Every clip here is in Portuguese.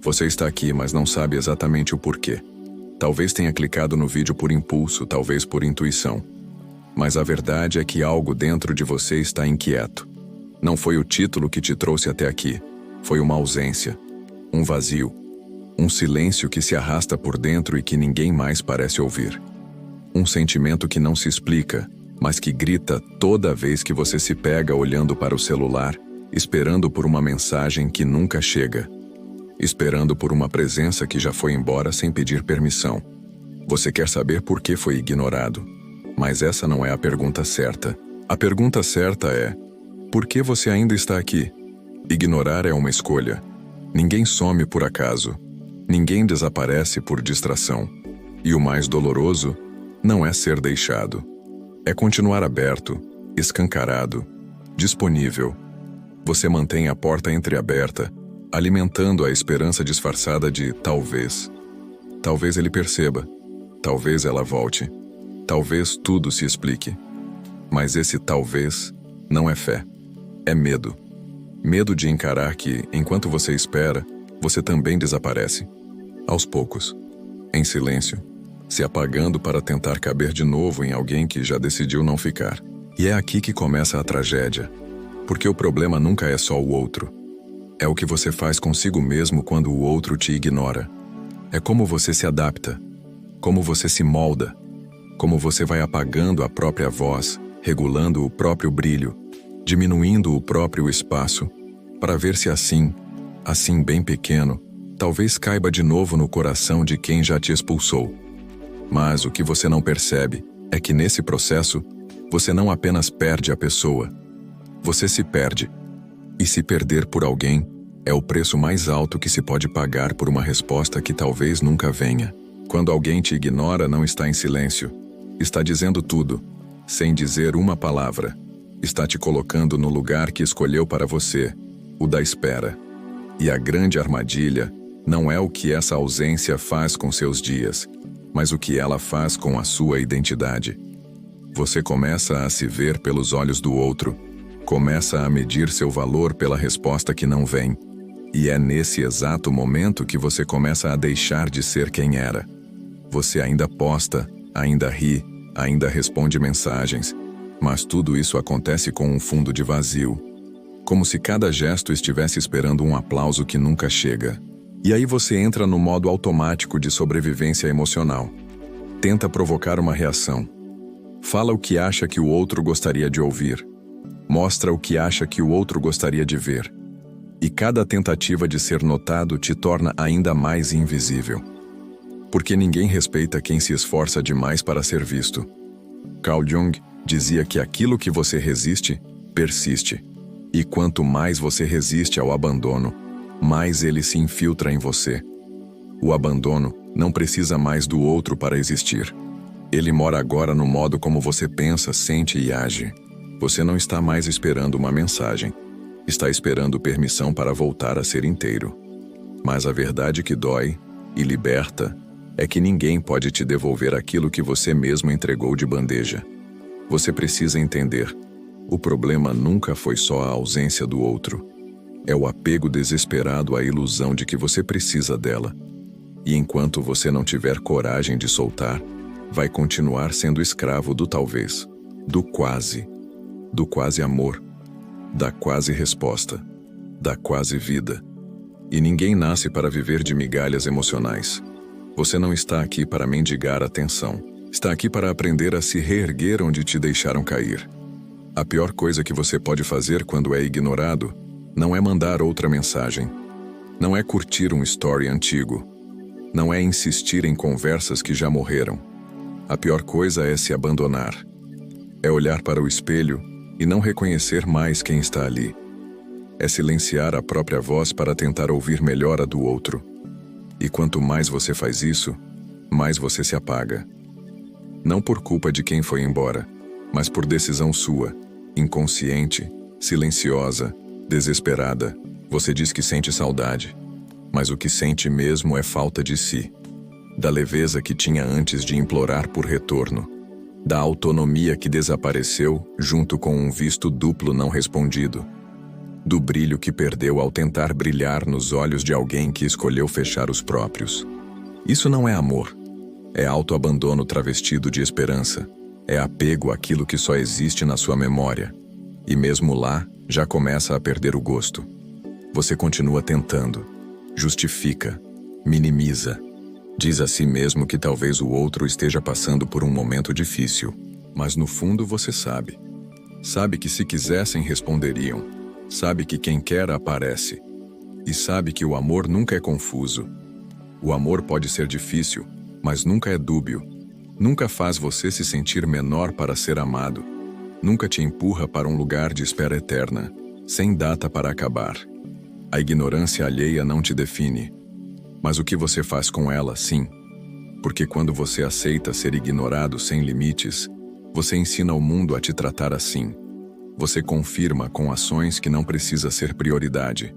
Você está aqui, mas não sabe exatamente o porquê. Talvez tenha clicado no vídeo por impulso, talvez por intuição. Mas a verdade é que algo dentro de você está inquieto. Não foi o título que te trouxe até aqui. Foi uma ausência, um vazio, um silêncio que se arrasta por dentro e que ninguém mais parece ouvir. Um sentimento que não se explica, mas que grita toda vez que você se pega olhando para o celular, esperando por uma mensagem que nunca chega. Esperando por uma presença que já foi embora sem pedir permissão. Você quer saber por que foi ignorado. Mas essa não é a pergunta certa. A pergunta certa é: por que você ainda está aqui? Ignorar é uma escolha. Ninguém some por acaso. Ninguém desaparece por distração. E o mais doloroso não é ser deixado. É continuar aberto, escancarado, disponível. Você mantém a porta entreaberta, alimentando a esperança disfarçada de talvez. Talvez ele perceba. Talvez ela volte. Talvez tudo se explique. Mas esse talvez não é fé. É medo. Medo de encarar que, enquanto você espera, você também desaparece. Aos poucos. Em silêncio. Se apagando para tentar caber de novo em alguém que já decidiu não ficar. E é aqui que começa a tragédia. Porque o problema nunca é só o outro. É o que você faz consigo mesmo quando o outro te ignora. É como você se adapta. Como você se molda. Como você vai apagando a própria voz, regulando o próprio brilho, diminuindo o próprio espaço, para ver se assim bem pequeno, talvez caiba de novo no coração de quem já te expulsou. Mas o que você não percebe é que nesse processo, você não apenas perde a pessoa, você se perde. E se perder por alguém é o preço mais alto que se pode pagar por uma resposta que talvez nunca venha. Quando alguém te ignora, não está em silêncio. Está dizendo tudo, sem dizer uma palavra. Está te colocando no lugar que escolheu para você, o da espera. E a grande armadilha não é o que essa ausência faz com seus dias, mas o que ela faz com a sua identidade. Você começa a se ver pelos olhos do outro, começa a medir seu valor pela resposta que não vem. E é nesse exato momento que você começa a deixar de ser quem era. Você ainda posta, ainda ri, ainda responde mensagens, mas tudo isso acontece com um fundo de vazio. Como se cada gesto estivesse esperando um aplauso que nunca chega. E aí você entra no modo automático de sobrevivência emocional. Tenta provocar uma reação. Fala o que acha que o outro gostaria de ouvir. Mostra o que acha que o outro gostaria de ver. E cada tentativa de ser notado te torna ainda mais invisível. Porque ninguém respeita quem se esforça demais para ser visto. Carl Jung dizia que aquilo que você resiste, persiste. E quanto mais você resiste ao abandono, mais ele se infiltra em você. O abandono não precisa mais do outro para existir. Ele mora agora no modo como você pensa, sente e age. Você não está mais esperando uma mensagem. Está esperando permissão para voltar a ser inteiro. Mas a verdade que dói e liberta é que ninguém pode te devolver aquilo que você mesmo entregou de bandeja. Você precisa entender. O problema nunca foi só a ausência do outro. É o apego desesperado à ilusão de que você precisa dela. E enquanto você não tiver coragem de soltar, vai continuar sendo escravo do talvez, do quase amor, da quase resposta, da quase vida. E ninguém nasce para viver de migalhas emocionais. Você não está aqui para mendigar atenção. Está aqui para aprender a se reerguer onde te deixaram cair. A pior coisa que você pode fazer quando é ignorado não é mandar outra mensagem. Não é curtir um story antigo. Não é insistir em conversas que já morreram. A pior coisa é se abandonar. É olhar para o espelho e não reconhecer mais quem está ali. É silenciar a própria voz para tentar ouvir melhor a do outro. E quanto mais você faz isso, mais você se apaga. Não por culpa de quem foi embora, mas por decisão sua, inconsciente, silenciosa, desesperada. Você diz que sente saudade, mas o que sente mesmo é falta de si. Da leveza que tinha antes de implorar por retorno. Da autonomia que desapareceu junto com um visto duplo não respondido. do brilho que perdeu ao tentar brilhar nos olhos de alguém que escolheu fechar os próprios. Isso não é amor. É autoabandono travestido de esperança. É apego àquilo que só existe na sua memória. E mesmo lá, já começa a perder o gosto. Você continua tentando, justifica, minimiza. Diz a si mesmo que talvez o outro esteja passando por um momento difícil. Mas no fundo você sabe. Sabe que se quisessem responderiam. Sabe que quem quer aparece. E sabe que o amor nunca é confuso. O amor pode ser difícil, mas nunca é dúbio. Nunca faz você se sentir menor para ser amado. Nunca te empurra para um lugar de espera eterna, sem data para acabar. A ignorância alheia não te define. Mas o que você faz com ela, sim. Porque quando você aceita ser ignorado sem limites, você ensina ao mundo a te tratar assim. Você confirma com ações que não precisa ser prioridade.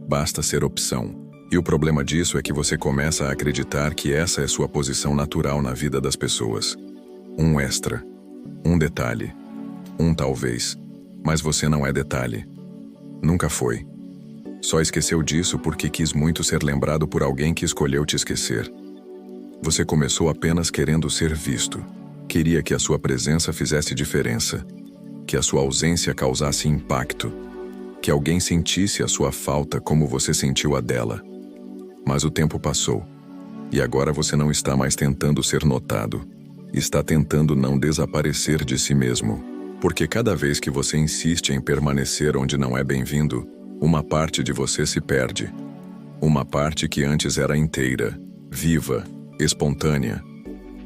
Basta ser opção. E o problema disso é que você começa a acreditar que essa é sua posição natural na vida das pessoas. Um extra. Um detalhe. Um talvez. Mas você não é detalhe. Nunca foi. Só esqueceu disso porque quis muito ser lembrado por alguém que escolheu te esquecer. Você começou apenas querendo ser visto. Queria que a sua presença fizesse diferença. Que a sua ausência causasse impacto. Que alguém sentisse a sua falta como você sentiu a dela. Mas o tempo passou. E agora você não está mais tentando ser notado. Está tentando não desaparecer de si mesmo. Porque cada vez que você insiste em permanecer onde não é bem-vindo, uma parte de você se perde. Uma parte que antes era inteira, viva, espontânea.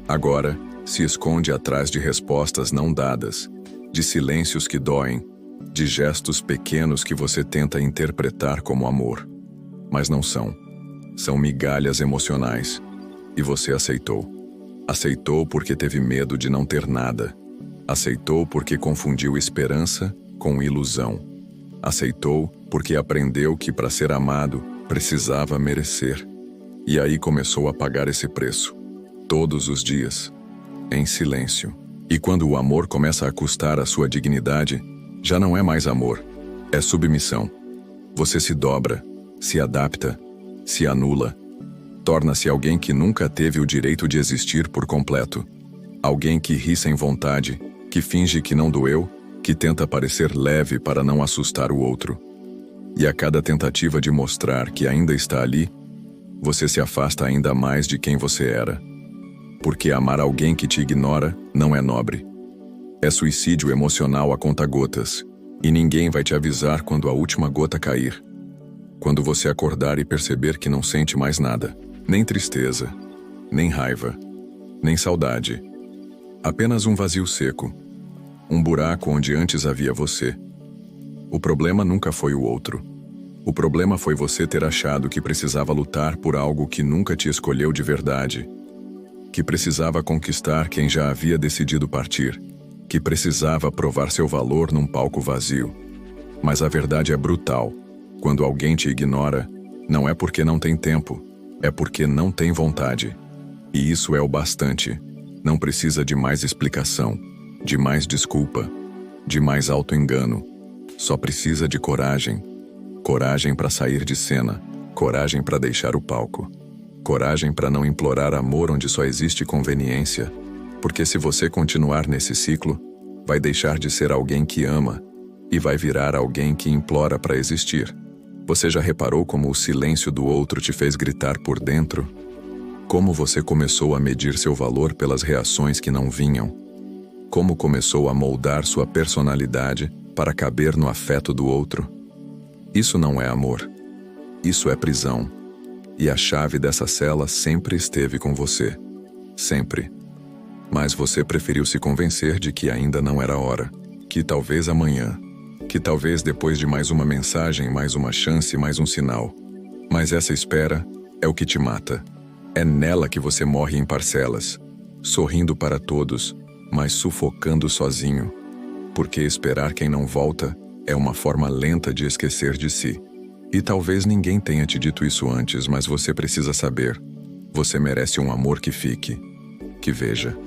Agora, se esconde atrás de respostas não dadas, de silêncios que doem, de gestos pequenos que você tenta interpretar como amor. Mas não são. São migalhas emocionais. E você aceitou. Aceitou porque teve medo de não ter nada. Aceitou porque confundiu esperança com ilusão. Aceitou porque aprendeu que para ser amado, precisava merecer. E aí começou a pagar esse preço. Todos os dias. Em silêncio. E quando o amor começa a custar a sua dignidade, já não é mais amor. É submissão. Você se dobra, se adapta, se anula. Torna-se alguém que nunca teve o direito de existir por completo. Alguém que ri sem vontade, que finge que não doeu, que tenta parecer leve para não assustar o outro. E a cada tentativa de mostrar que ainda está ali, você se afasta ainda mais de quem você era. Porque amar alguém que te ignora não é nobre. É suicídio emocional a conta-gotas, e ninguém vai te avisar quando a última gota cair. Quando você acordar e perceber que não sente mais nada, nem tristeza, nem raiva, nem saudade. Apenas um vazio seco. Um buraco onde antes havia você. O problema nunca foi o outro. O problema foi você ter achado que precisava lutar por algo que nunca te escolheu de verdade. Que precisava conquistar quem já havia decidido partir. Que precisava provar seu valor num palco vazio. Mas a verdade é brutal. Quando alguém te ignora, não é porque não tem tempo, é porque não tem vontade. E isso é o bastante. Não precisa de mais explicação, de mais desculpa, de mais auto-engano. Só precisa de coragem. Coragem para sair de cena, coragem para deixar o palco. Coragem para não implorar amor onde só existe conveniência. Porque se você continuar nesse ciclo, vai deixar de ser alguém que ama e vai virar alguém que implora para existir. Você já reparou como o silêncio do outro te fez gritar por dentro? Como você começou a medir seu valor pelas reações que não vinham? Como começou a moldar sua personalidade para caber no afeto do outro? Isso não é amor. Isso é prisão. E a chave dessa cela sempre esteve com você. Sempre. Mas você preferiu se convencer de que ainda não era hora. Que talvez amanhã. Que talvez depois de mais uma mensagem, mais uma chance, mais um sinal. Mas essa espera é o que te mata. É nela que você morre em parcelas, sorrindo para todos, mas sufocando sozinho. Porque esperar quem não volta é uma forma lenta de esquecer de si. E talvez ninguém tenha te dito isso antes, mas você precisa saber. Você merece um amor que fique, que veja,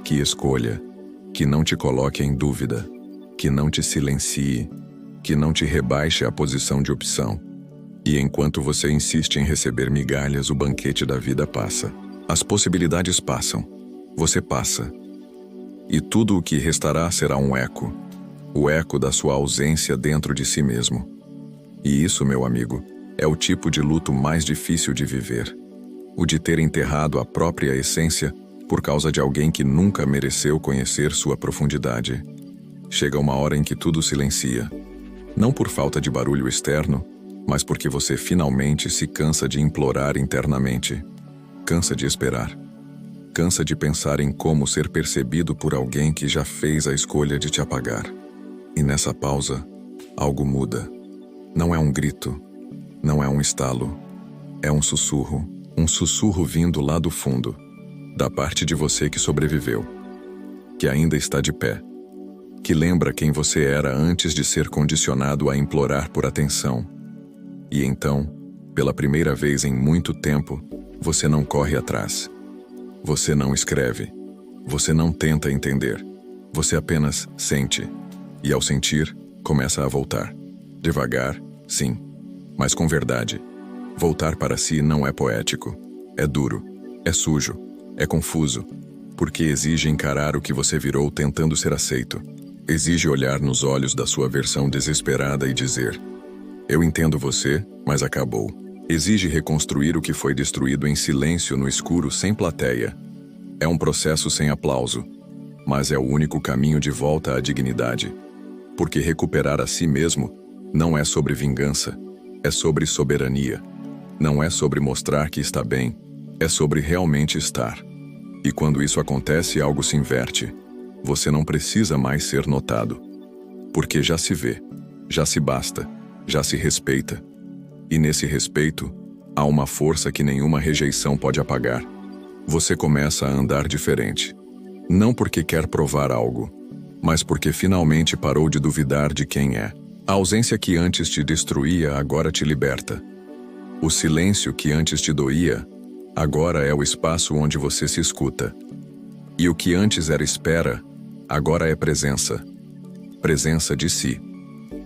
que escolha, que não te coloque em dúvida, que não te silencie, que não te rebaixe à posição de opção. E enquanto você insiste em receber migalhas, o banquete da vida passa. As possibilidades passam. Você passa. E tudo o que restará será um eco. O eco da sua ausência dentro de si mesmo. E isso, meu amigo, é o tipo de luto mais difícil de viver. O de ter enterrado a própria essência por causa de alguém que nunca mereceu conhecer sua profundidade. Chega uma hora em que tudo silencia. Não por falta de barulho externo, mas porque você finalmente se cansa de implorar internamente. Cansa de esperar. Cansa de pensar em como ser percebido por alguém que já fez a escolha de te apagar. E nessa pausa, algo muda. Não é um grito, não é um estalo, é um sussurro vindo lá do fundo, da parte de você que sobreviveu, que ainda está de pé, que lembra quem você era antes de ser condicionado a implorar por atenção. E então, pela primeira vez em muito tempo, você não corre atrás. Você não escreve. Você não tenta entender. Você apenas sente. E ao sentir, começa a voltar. Devagar, sim, mas com verdade. Voltar para si não é poético. É duro. É sujo. É confuso. Porque exige encarar o que você virou tentando ser aceito. Exige olhar nos olhos da sua versão desesperada e dizer: eu entendo você, mas acabou. Exige reconstruir o que foi destruído em silêncio no escuro sem plateia. É um processo sem aplauso, mas é o único caminho de volta à dignidade. Porque recuperar a si mesmo não é sobre vingança, é sobre soberania. Não é sobre mostrar que está bem, é sobre realmente estar. E quando isso acontece, algo se inverte. Você não precisa mais ser notado. Porque já se vê, já se basta, já se respeita. E nesse respeito, há uma força que nenhuma rejeição pode apagar. Você começa a andar diferente. Não porque quer provar algo, mas porque finalmente parou de duvidar de quem é. A ausência que antes te destruía agora te liberta. O silêncio que antes te doía, agora é o espaço onde você se escuta. E o que antes era espera, agora é presença. Presença de si.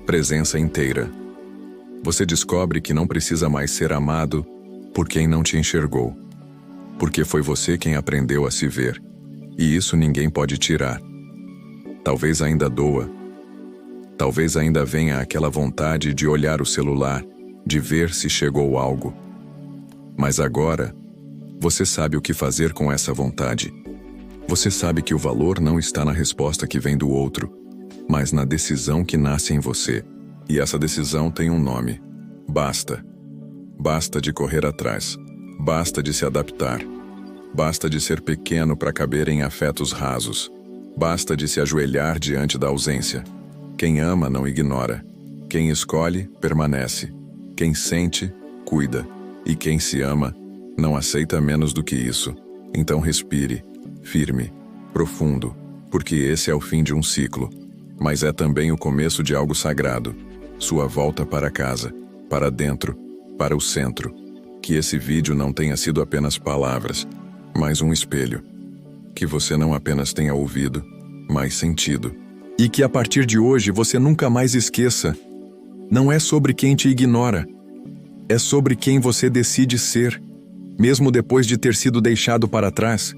Presença inteira. Você descobre que não precisa mais ser amado por quem não te enxergou. Porque foi você quem aprendeu a se ver. E isso ninguém pode tirar. Talvez ainda doa. Talvez ainda venha aquela vontade de olhar o celular, de ver se chegou algo. Mas agora, você sabe o que fazer com essa vontade. Você sabe que o valor não está na resposta que vem do outro, mas na decisão que nasce em você. E essa decisão tem um nome. Basta. Basta de correr atrás. Basta de se adaptar. Basta de ser pequeno para caber em afetos rasos. Basta de se ajoelhar diante da ausência. Quem ama não ignora. Quem escolhe, permanece. Quem sente, cuida. E quem se ama, não aceita menos do que isso. Então respire, firme, profundo, porque esse é o fim de um ciclo. Mas é também o começo de algo sagrado. Sua volta para casa, para dentro, para o centro. Que esse vídeo não tenha sido apenas palavras, mas um espelho. Que você não apenas tenha ouvido, mas sentido. E que a partir de hoje você nunca mais esqueça. Não é sobre quem te ignora. É sobre quem você decide ser, mesmo depois de ter sido deixado para trás.